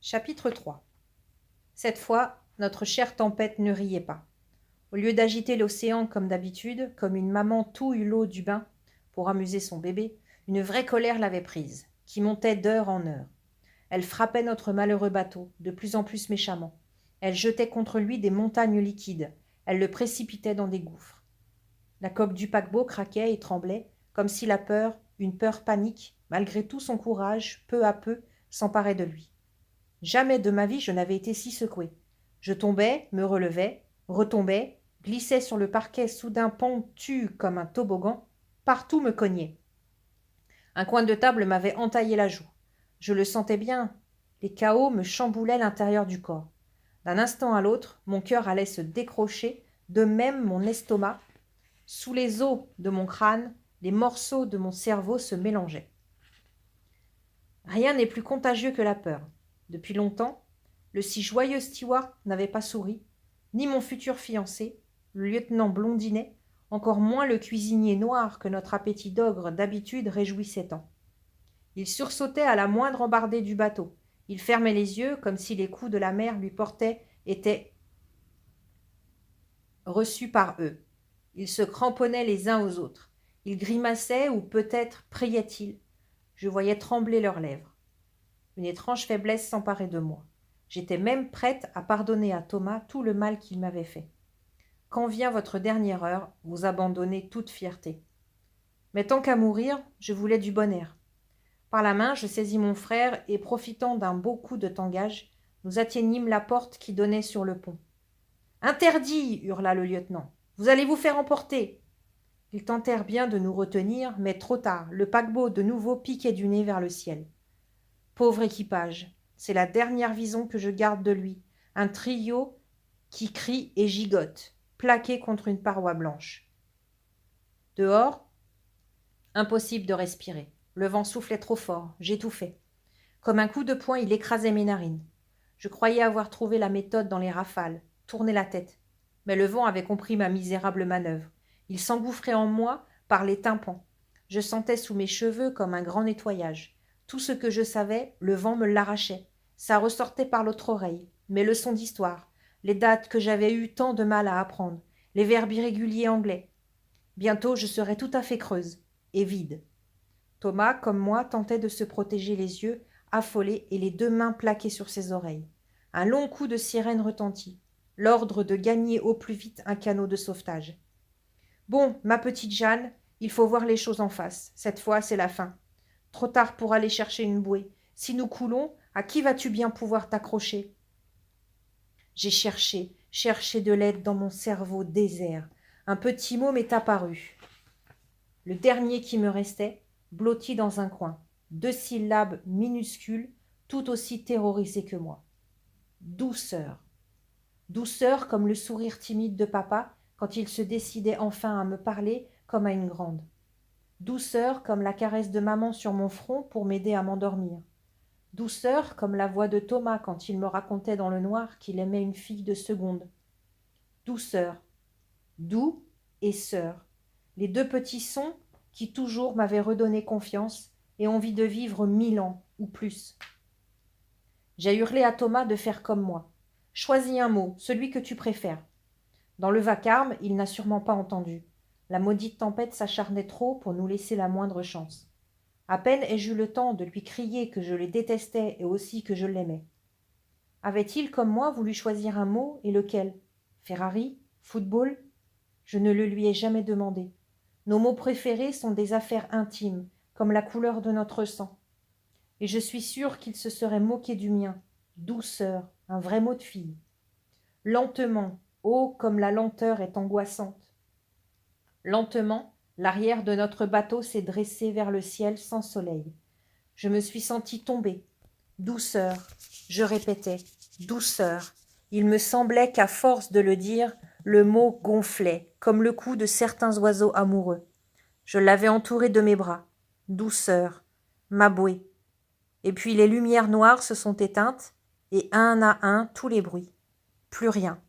Chapitre 3. Cette fois, notre chère tempête ne riait pas. Au lieu d'agiter l'océan comme d'habitude, comme une maman touille l'eau du bain pour amuser son bébé, une vraie colère l'avait prise, qui montait d'heure en heure. Elle frappait notre malheureux bateau, de plus en plus méchamment. Elle jetait contre lui des montagnes liquides. Elle le précipitait dans des gouffres. La coque du paquebot craquait et tremblait, comme si la peur, une peur panique, malgré tout son courage, peu à peu, s'emparait de lui. Jamais de ma vie je n'avais été si secouée. Je tombais, me relevais, retombais, glissais sur le parquet soudain pentu comme un toboggan. Partout me cognait. Un coin de table m'avait entaillé la joue. Je le sentais bien. Les chaos me chamboulaient l'intérieur du corps. D'un instant à l'autre, mon cœur allait se décrocher, de même mon estomac. Sous les os de mon crâne, les morceaux de mon cerveau se mélangeaient. Rien n'est plus contagieux que la peur. Depuis longtemps, le si joyeux Stewart n'avait pas souri, ni mon futur fiancé, le lieutenant Blondinet, encore moins le cuisinier noir que notre appétit d'ogre d'habitude réjouissait tant. Il sursautait à la moindre embardée du bateau. Il fermait les yeux comme si les coups de la mer lui portaient étaient reçus par eux. Ils se cramponnaient les uns aux autres. Ils grimaçaient ou peut-être priaient-ils. Je voyais trembler leurs lèvres. Une étrange faiblesse s'emparait de moi. J'étais même prête à pardonner à Thomas tout le mal qu'il m'avait fait. Quand vient votre dernière heure, vous abandonnez toute fierté. Mais tant qu'à mourir, je voulais du bon air. Par la main, je saisis mon frère et, profitant d'un beau coup de tangage, nous atteignîmes la porte qui donnait sur le pont. « Interdit !» hurla le lieutenant. « Vous allez vous faire emporter !» Ils tentèrent bien de nous retenir, mais trop tard, le paquebot de nouveau piquait du nez vers le ciel. Pauvre équipage, c'est la dernière vision que je garde de lui, un trio qui crie et gigote, plaqué contre une paroi blanche. Dehors, impossible de respirer. Le vent soufflait trop fort, j'étouffais. Comme un coup de poing, il écrasait mes narines. Je croyais avoir trouvé la méthode dans les rafales, tourner la tête. Mais le vent avait compris ma misérable manœuvre. Il s'engouffrait en moi par les tympans. Je sentais sous mes cheveux comme un grand nettoyage. Tout ce que je savais, le vent me l'arrachait. Ça ressortait par l'autre oreille. Mes leçons d'histoire, les dates que j'avais eu tant de mal à apprendre, les verbes irréguliers anglais. Bientôt, je serais tout à fait creuse et vide. Thomas, comme moi, tentait de se protéger les yeux, affolé, et les deux mains plaquées sur ses oreilles. Un long coup de sirène retentit. L'ordre de gagner au plus vite un canot de sauvetage. « Bon, ma petite Jeanne, il faut voir les choses en face. Cette fois, c'est la fin. Trop tard pour aller chercher une bouée. Si nous coulons, à qui vas-tu bien pouvoir t'accrocher ?» J'ai cherché de l'aide dans mon cerveau désert. Un petit mot m'est apparu. Le dernier qui me restait, blotti dans un coin. 2 syllabes minuscules, tout aussi terrorisées que moi. Douceur. Douceur comme le sourire timide de papa quand il se décidait enfin à me parler comme à une grande. Douceur comme la caresse de maman sur mon front pour m'aider à m'endormir. Douceur comme la voix de Thomas quand il me racontait dans le noir qu'il aimait une fille de seconde. Douceur, doux et sœur, les 2 petits sons qui toujours m'avaient redonné confiance et envie de vivre 1000 ans ou plus. J'ai hurlé à Thomas de faire comme moi. Choisis un mot, celui que tu préfères. Dans le vacarme, il n'a sûrement pas entendu. La maudite tempête s'acharnait trop pour nous laisser la moindre chance. À peine ai-je eu le temps de lui crier que je le détestais et aussi que je l'aimais. Avait-il, comme moi, voulu choisir un mot, et lequel? Ferrari? Football? Je ne le lui ai jamais demandé. Nos mots préférés sont des affaires intimes, comme la couleur de notre sang. Et je suis sûre qu'il se serait moqué du mien. Douceur, un vrai mot de fille. Lentement, oh, comme la lenteur est angoissante. Lentement, l'arrière de notre bateau s'est dressé vers le ciel sans soleil. Je me suis sentie tomber. Douceur, je répétais, douceur. Il me semblait qu'à force de le dire, le mot gonflait, comme le cou de certains oiseaux amoureux. Je l'avais entouré de mes bras. Douceur, ma bouée. Et puis les lumières noires se sont éteintes, et un à un tous les bruits. Plus rien.